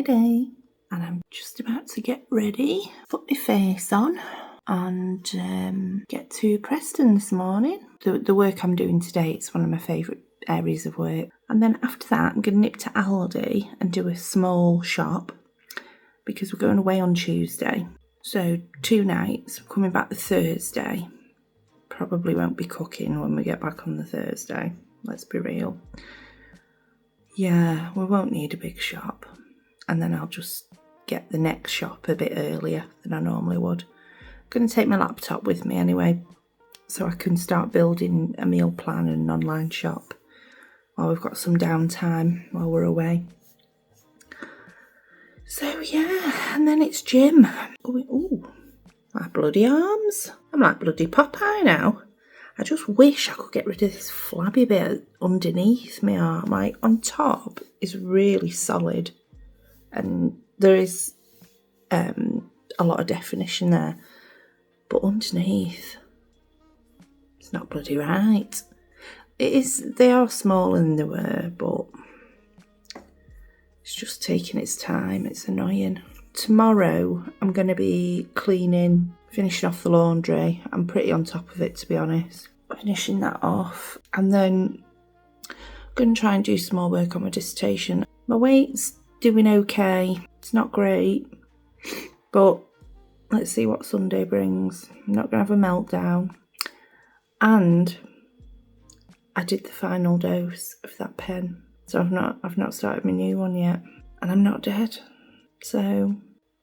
Friday and I'm just about to get ready, put my face on and get to Preston this morning. The work I'm doing today, it's one of my favourite areas of work. And then after that, I'm going to nip to Aldi and do a small shop because we're going away on Tuesday. So 2 nights, I'm coming back the Thursday. Probably won't be cooking when we get back on the Thursday, let's be real. Yeah, we won't need a big shop. And then I'll just get the next shop a bit earlier than I normally would. I'm going to take my laptop with me anyway, so I can start building a meal plan and an online shop while we've got some downtime while we're away. So yeah, and then it's gym. Ooh, my bloody arms. I'm like bloody Popeye now. I just wish I could get rid of this flabby bit underneath my arm. Like on top is really solid and there is a lot of definition there. But underneath, it's not bloody right. It is, they are smaller than they were, but it's just taking its time. It's annoying. Tomorrow, I'm going to be cleaning, finishing off the laundry. I'm pretty on top of it, to be honest. Finishing that off. And then I'm going to try and do some more work on my dissertation. My weight's doing okay. It's not great, but let's see what Sunday brings. I'm not going to have a meltdown. And I did the final dose of that pen. So I've not started my new one yet. And I'm not dead. So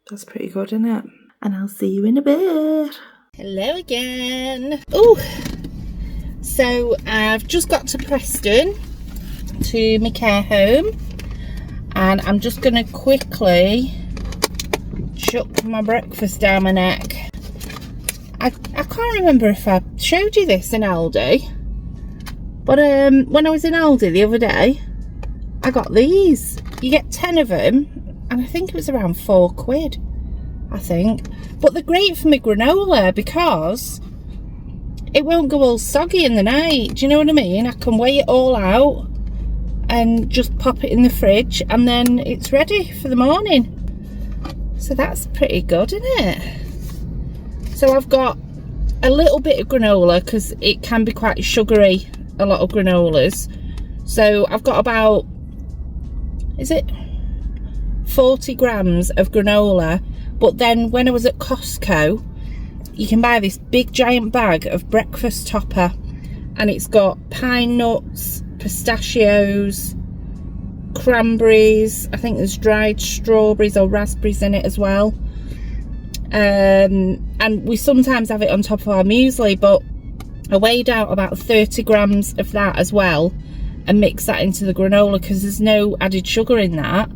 that's pretty good, isn't it? And I'll see you in a bit. Hello again. Oh, so I've just got to Preston to my care home. And I'm just going to quickly chuck my breakfast down my neck. I can't remember if I showed you this in Aldi, but when I was in Aldi the other day, I got these. You get 10 of them, and I think it was around £4, I think. But they're great for my granola because it won't go all soggy in the night. Do you know what I mean? I can weigh it all out and just pop it in the fridge, and then it's ready for the morning. So that's pretty good, isn't it? So I've got a little bit of granola because it can be quite sugary, a lot of granolas. So I've got about, is it 40 grams of granola? But then when I was at Costco, you can buy this big giant bag of breakfast topper, and it's got pine nuts, pistachios, cranberries, I think there's dried strawberries or raspberries in it as well, and we sometimes have it on top of our muesli. But I weighed out about 30 grams of that as well and mix that into the granola because there's no added sugar in that.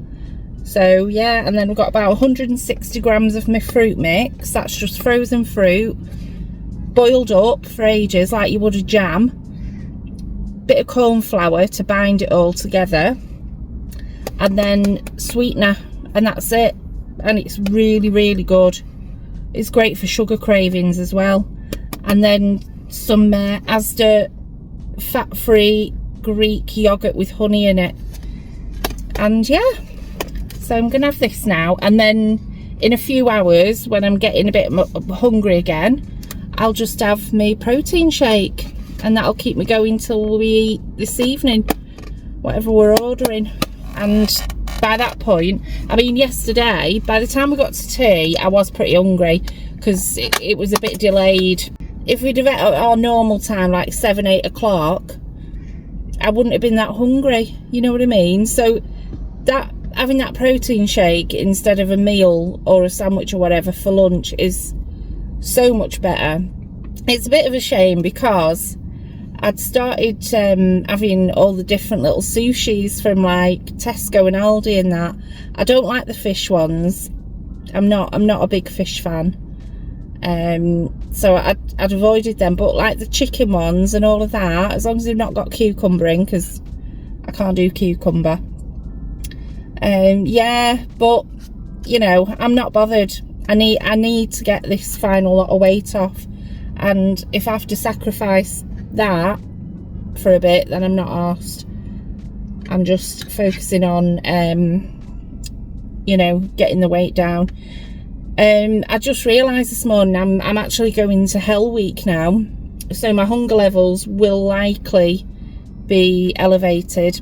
So yeah, and then we've got about 160 grams of my fruit mix. That's just frozen fruit boiled up for ages like you would a jam, bit of corn flour to bind it all together, and then sweetener, and that's it. And it's really, really good. It's great for sugar cravings as well. And then some Asda fat-free Greek yogurt with honey in it. And yeah, so I'm gonna have this now, and then in a few hours when I'm getting a bit hungry again, I'll just have my protein shake, and that'll keep me going till we eat this evening, whatever we're ordering. And by that point, I mean, yesterday, by the time we got to tea, I was pretty hungry because it was a bit delayed. If we'd have at our normal time, like 7, 8 o'clock, I wouldn't have been that hungry, you know what I mean? So that having that protein shake instead of a meal or a sandwich or whatever for lunch is so much better. It's a bit of a shame because I'd started having all the different little sushis from like Tesco and Aldi and that. I don't like the fish ones. I'm not a big fish fan. So I'd avoided them, but like the chicken ones and all of that, as long as they've not got cucumber in, because I can't do cucumber. Yeah, but you know, I'm not bothered. I need to get this final lot of weight off, and if I have to sacrifice that for a bit, then I'm not arsed. I'm just focusing on you know, getting the weight down. I just realised this morning I'm actually going to Hell Week now, so my hunger levels will likely be elevated.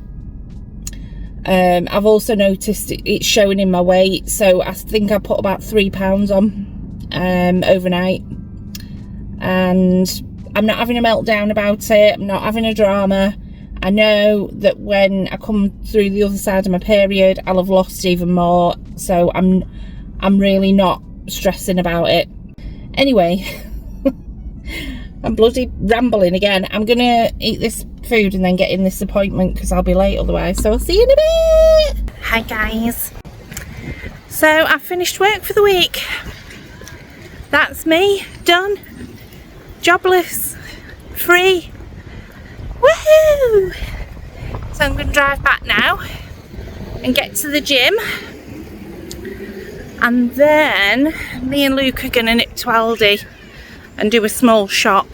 I've also noticed it's showing in my weight, so I think I put about 3 pounds on overnight, and I'm not having a meltdown about it. I'm not having a drama. I know that when I come through the other side of my period, I'll have lost even more, so I'm really not stressing about it. Anyway, I'm bloody rambling again. I'm gonna eat this food and then get in this appointment because I'll be late otherwise, so I'll see you in a bit. Hi guys, so I've finished work for the week. That's me, done, jobless, free. Woohoo! So I'm going to drive back now and get to the gym, and then me and Luke are going to nip to Aldi and do a small shop,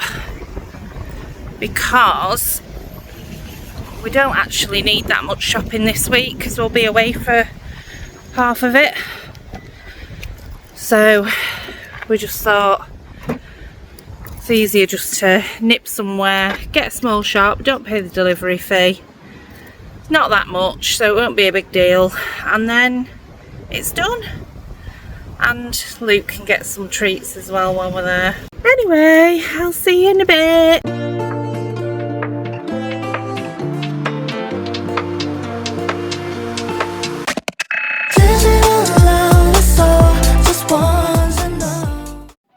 because we don't actually need that much shopping this week because we'll be away for half of it. So we just thought it's easier just to nip somewhere, get a small shop, don't pay the delivery fee, it's not that much, so it won't be a big deal, and then it's done, and Luke can get some treats as well while we're there. Anyway, I'll see you in a bit.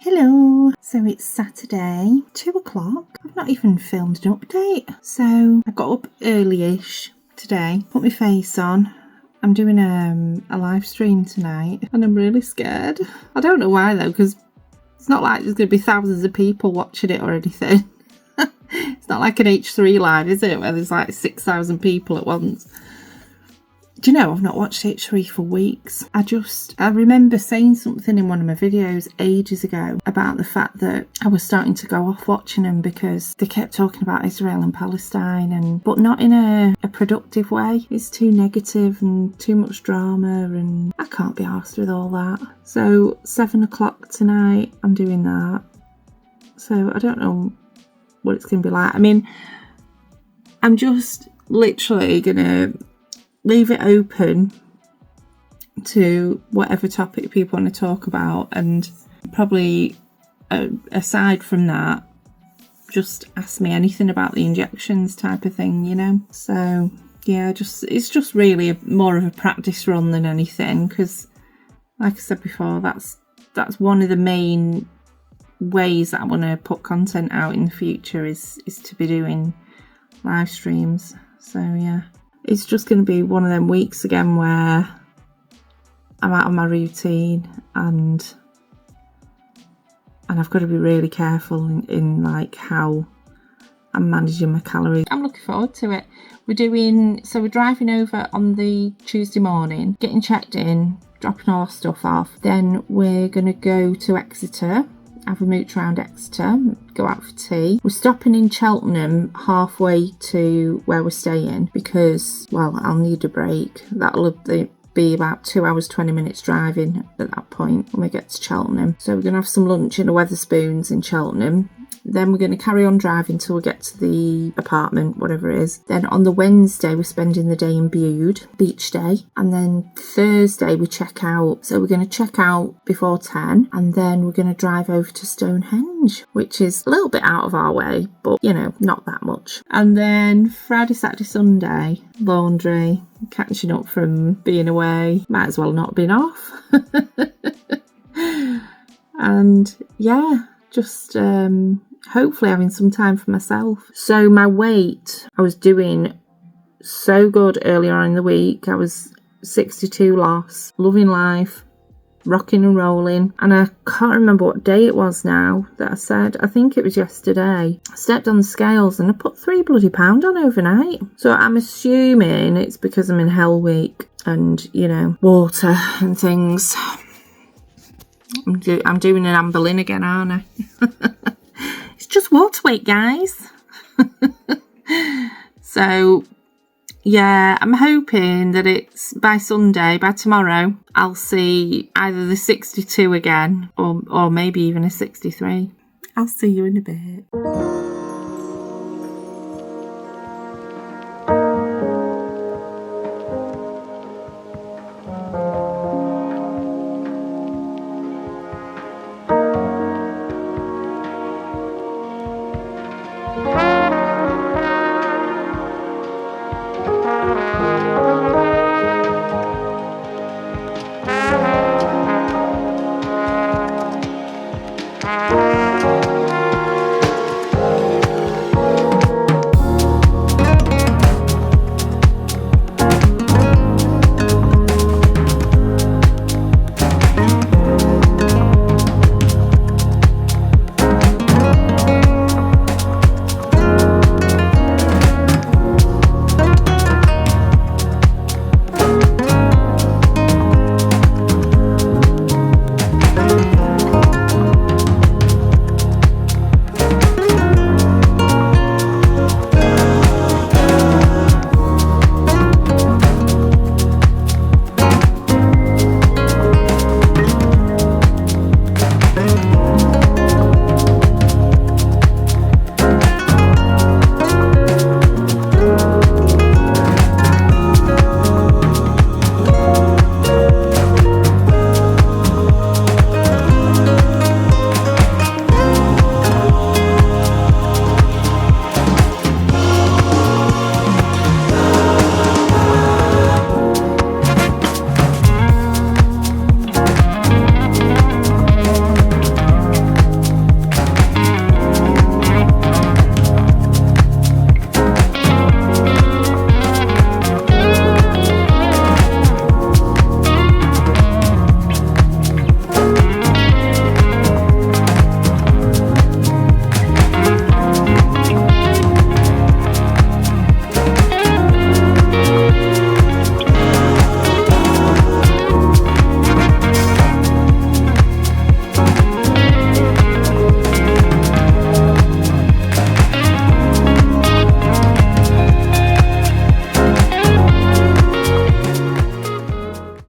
Hello, so it's Saturday, 2 o'clock. I've not even filmed an update. So I got up early-ish today, put my face on. I'm doing a live stream tonight and I'm really scared. I don't know why though, because it's not like there's going to be thousands of people watching it or anything. It's not like an H3 live, is it, where there's like 6,000 people at once. Do you know, I've not watched H3 for weeks. I remember saying something in one of my videos ages ago about the fact that I was starting to go off watching them because they kept talking about Israel and Palestine, but not in a productive way. It's too negative and too much drama, and I can't be arsed with all that. So 7 o'clock tonight, I'm doing that. So I don't know what it's going to be like. I mean, I'm just literally going to leave it open to whatever topic people want to talk about, and probably aside from that, just ask me anything about the injections type of thing, you know. So yeah, it's just really more of a practice run than anything, because like I said before, that's one of the main ways that I want to put content out in the future is to be doing live streams. So yeah, it's just going to be one of them weeks again where I'm out of my routine, and I've got to be really careful in like how I'm managing my calories. I'm looking forward to it. We're driving over on the Tuesday morning, getting checked in, dropping all our stuff off. Then we're going to go to Exeter, have a mooch around Exeter, go out for tea. We're stopping in Cheltenham halfway to where we're staying because, well, I'll need a break. That'll be about 2 hours 20 minutes driving at that point when we get to Cheltenham. So we're going to have some lunch in a Wetherspoons in Cheltenham. Then we're going to carry on driving till we get to the apartment, whatever it is. Then on the Wednesday, we're spending the day in Bude, beach day. And then Thursday, we check out. So we're going to check out before 10. And then we're going to drive over to Stonehenge, which is a little bit out of our way, but, you know, not that much. And then Friday, Saturday, Sunday, laundry, catching up from being away. Might as well not have been off. And yeah, just hopefully having some time for myself. So my weight, I was doing so good earlier on in the week. I was 62 loss, loving life, rocking and rolling. And I can't remember what day it was now that I said. I think it was yesterday. I stepped on the scales and I put 3 bloody pound on overnight. So I'm assuming it's because I'm in Hell Week and, you know, water and things. I'm doing an Anne Boleyn again, aren't I? It's just water weight, guys. So Yeah, I'm hoping that it's by Sunday, by tomorrow, I'll see either the 62 again or maybe even a 63. I'll see you in a bit.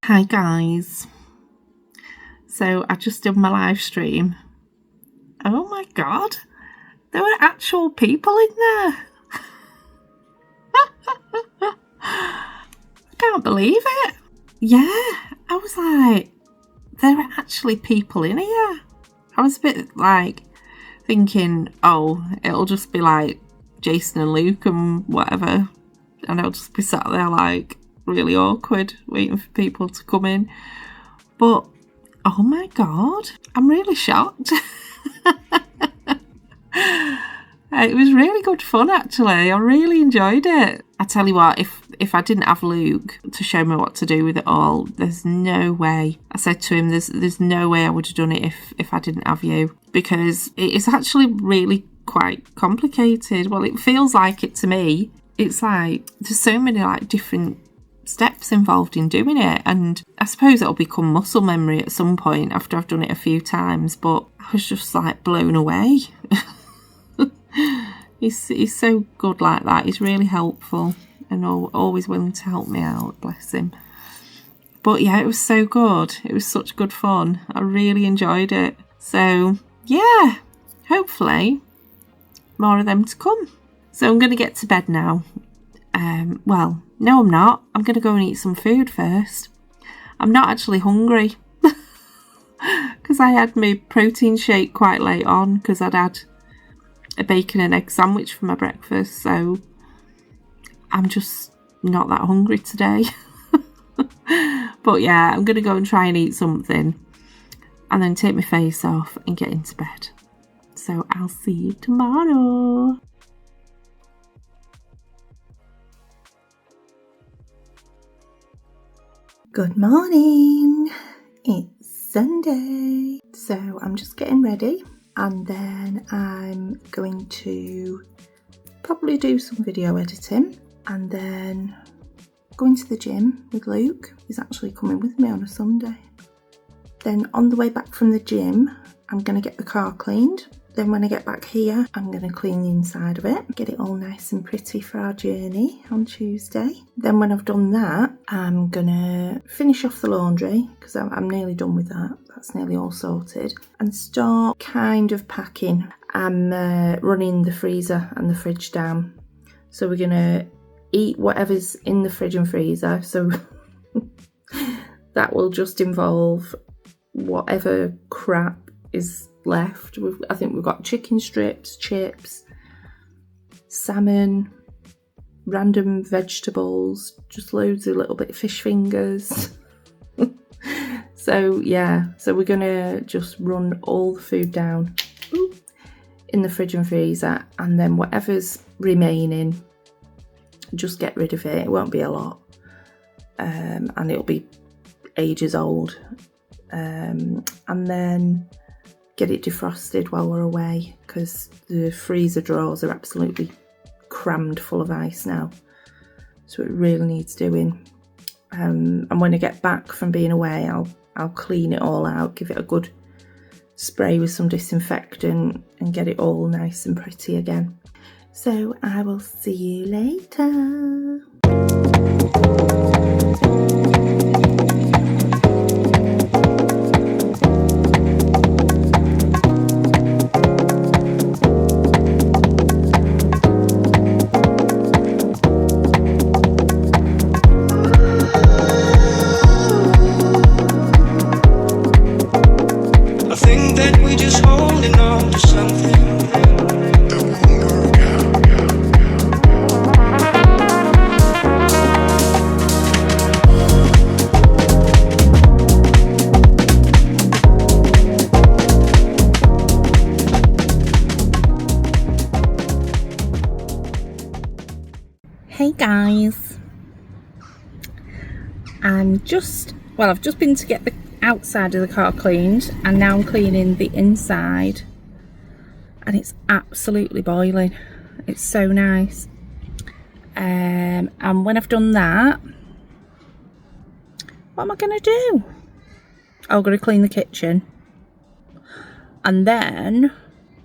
Hi guys, so I just did my live stream. Oh my god, there were actual people in there. I can't believe it. Yeah, I was like, there are actually people in here. I was a bit like thinking, oh, it'll just be like Jason and Luke and whatever, and I'll just be sat there like really awkward waiting for people to come in. But oh my god, I'm really shocked. It was really good fun actually. I really enjoyed it. I tell you what, if I didn't have Luke to show me what to do with it all, there's no way. I said to him, there's no way I would have done it if I didn't have you, because it's actually really quite complicated. Well, it feels like it to me. It's like there's so many like different steps involved in doing it, and I suppose it'll become muscle memory at some point after I've done it a few times, but I was just like blown away. He's so good like that. He's really helpful and always willing to help me out, bless him. But yeah, it was so good. It was such good fun. I really enjoyed it. So yeah, hopefully more of them to come. So I'm going to get to bed now. Well, no I'm not. I'm going to go and eat some food first. I'm not actually hungry because I had my protein shake quite late on because I'd had a bacon and egg sandwich for my breakfast, so I'm just not that hungry today. But yeah, I'm going to go and try and eat something and then take my face off and get into bed. So I'll see you tomorrow. Good morning, it's Sunday, so I'm just getting ready and then I'm going to probably do some video editing and then going to the gym with Luke. He's actually coming with me on a Sunday. Then on the way back from the gym, I'm going to get the car cleaned then when I get back here, I'm going to clean the inside of it, get it all nice and pretty for our journey on Tuesday. Then when I've done that, I'm going to finish off the laundry, because I'm nearly done with that. That's nearly all sorted. And start kind of packing. I'm running the freezer and the fridge down. So we're going to eat whatever's in the fridge and freezer. So that will just involve whatever crap is left. I think we've got chicken strips, chips, salmon, random vegetables, just loads of little bit of fish fingers. So yeah, so we're gonna just run all the food down in the fridge and freezer, and then whatever's remaining, just get rid of it. It won't be a lot, and it'll be ages old, and then get it defrosted while we're away, because the freezer drawers are absolutely crammed full of ice now, so it really needs doing. And when I get back from being away, I'll clean it all out, give it a good spray with some disinfectant, and get it all nice and pretty again. So I will see you later. Hey guys, I've just been to get the outside of the car cleaned, and now I'm cleaning the inside, and it's absolutely boiling. It's so nice. And when I've done that, what am I going to do? I'm going to clean the kitchen, and then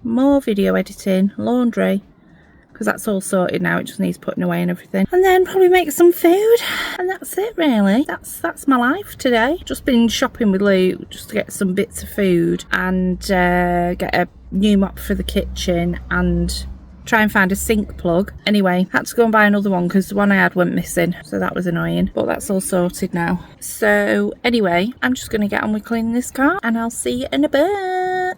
more video editing, laundry, because that's all sorted now. It just needs putting away and everything, and then probably make some food, and that's it really. That's my life today. Just been shopping with Luke just to get some bits of food, and get a new mop for the kitchen, and try and find a sink plug. Anyway, had to go and buy another one because the one I had went missing, so that was annoying, but that's all sorted now. So anyway, I'm just going to get on with cleaning this car, and I'll see you in a bit.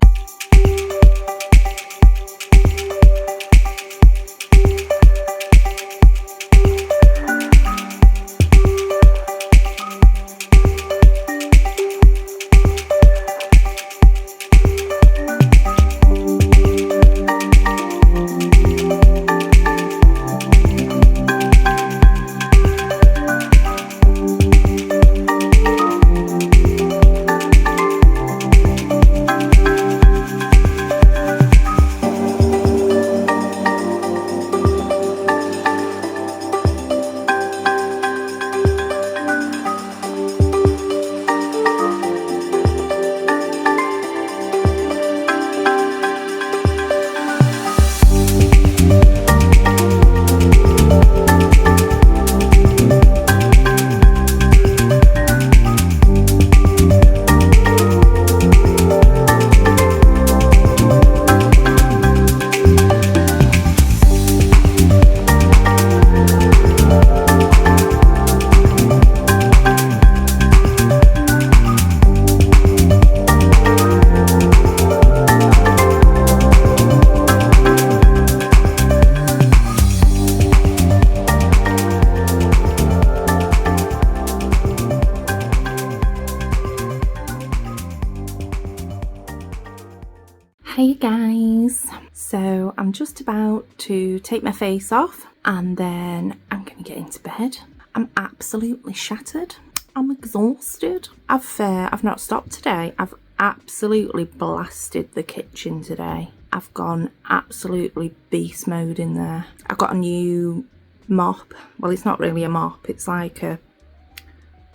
Hey guys, so I'm just about to take my face off, and then I'm gonna get into bed. I'm absolutely shattered. I'm exhausted. I've not stopped today. I've absolutely blasted the kitchen today. I've gone absolutely beast mode in there. I've got a new mop. Well, it's not really a mop, it's like a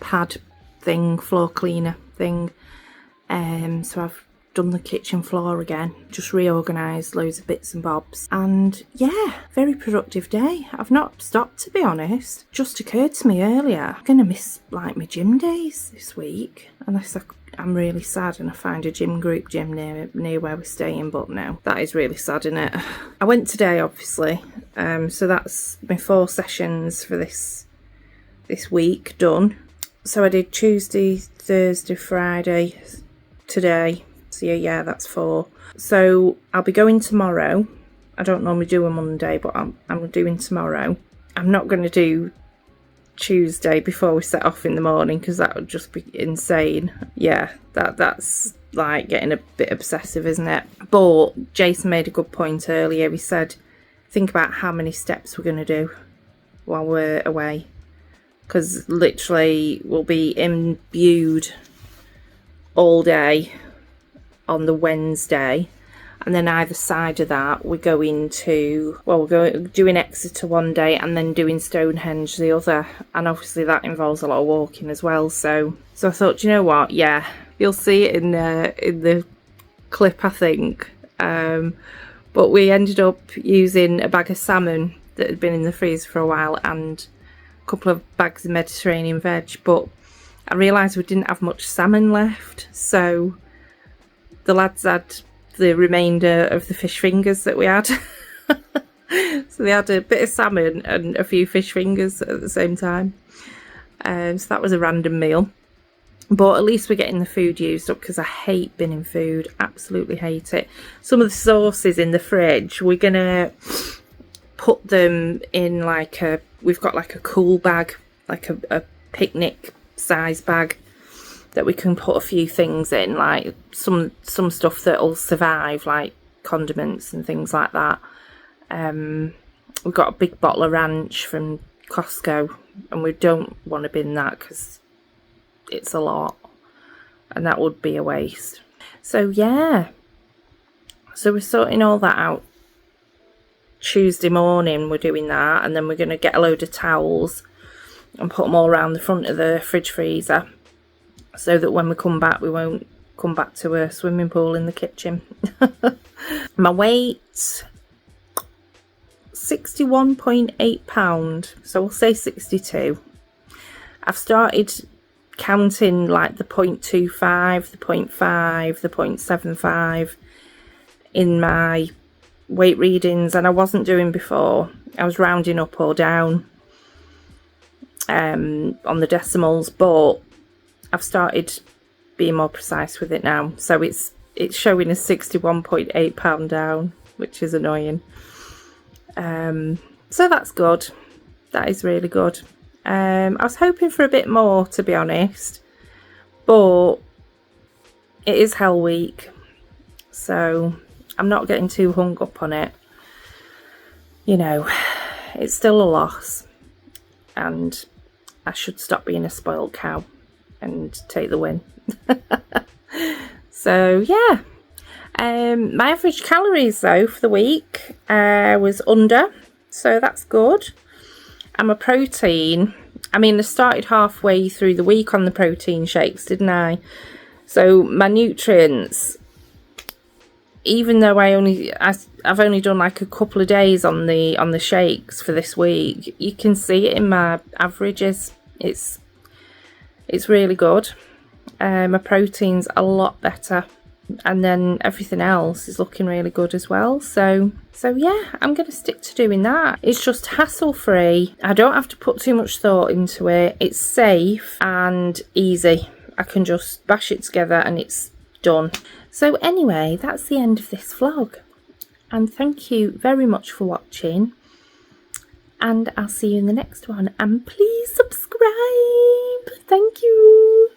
pad thing, floor cleaner thing. So I've done the kitchen floor again, just reorganised loads of bits and bobs, and yeah, very productive day. I've not stopped, to be honest. Just occurred to me earlier, I'm gonna miss like my gym days this week, unless I'm really sad and I find a group gym near where we're staying, but no, that is really sad, isn't it? I went today, obviously, so that's my 4 sessions for this week done. So I did Tuesday, Thursday, Friday, today. So yeah, that's 4. So I'll be going tomorrow. I don't normally do a Monday, but I'm doing tomorrow. I'm not going to do Tuesday before we set off in the morning, because that would just be insane. Yeah, that's like getting a bit obsessive, isn't it? But Jason made a good point earlier. He said, think about how many steps we're going to do while we're away, because literally we'll be imbued all day on the Wednesday, and then either side of that we're going to, well, we're doing Exeter one day and then doing Stonehenge the other, and obviously that involves a lot of walking as well. So I thought, you know what, yeah, you'll see it in the clip, I think. But we ended up using a bag of salmon that had been in the freezer for a while and couple of bags of Mediterranean veg, but I realised we didn't have much salmon left, so the lads had the remainder of the fish fingers that we had. So they had a bit of salmon and a few fish fingers at the same time, so that was a random meal. But at least we're getting the food used up, because I hate binning food, absolutely hate it. Some of the sauces in the fridge, we're gonna put them in like we've got like a cool bag, like a picnic size bag that we can put a few things in, like some stuff that'll survive, like condiments and things like that. We've got a big bottle of ranch from Costco, and we don't want to bin that because it's a lot and that would be a waste. So yeah, so we're sorting all that out. Tuesday morning we're doing that, and then we're going to get a load of towels and put them all around the front of the fridge freezer, so that when we come back we won't come back to a swimming pool in the kitchen. My weight, 61.8 pound, so we'll say 62. I've started counting like the 0.25, the 0.5, the 0.75 in my weight readings, and I wasn't doing before. I was rounding up or down on the decimals, but I've started being more precise with it now, so it's showing a 61.8 pound down, which is annoying. So that's good. That is really good. I was hoping for a bit more, to be honest, but it is Hell Week, so I'm not getting too hung up on it. You know, it's still a loss, and I should stop being a spoiled cow and take the win. So yeah, my average calories though for the week was under, so that's good. And my protein, I mean, I started halfway through the week on the protein shakes, didn't I? So my nutrients, even though I've only done like a couple of days on the shakes for this week, you can see it in my averages. It's really good. My protein's a lot better, and then everything else is looking really good as well. So yeah, I'm going to stick to doing that. It's just hassle free. I don't have to put too much thought into it. It's safe and easy. I can just bash it together and it's done. So anyway, that's the end of this vlog, and thank you very much for watching, and I'll see you in the next one, and please subscribe. Thank you.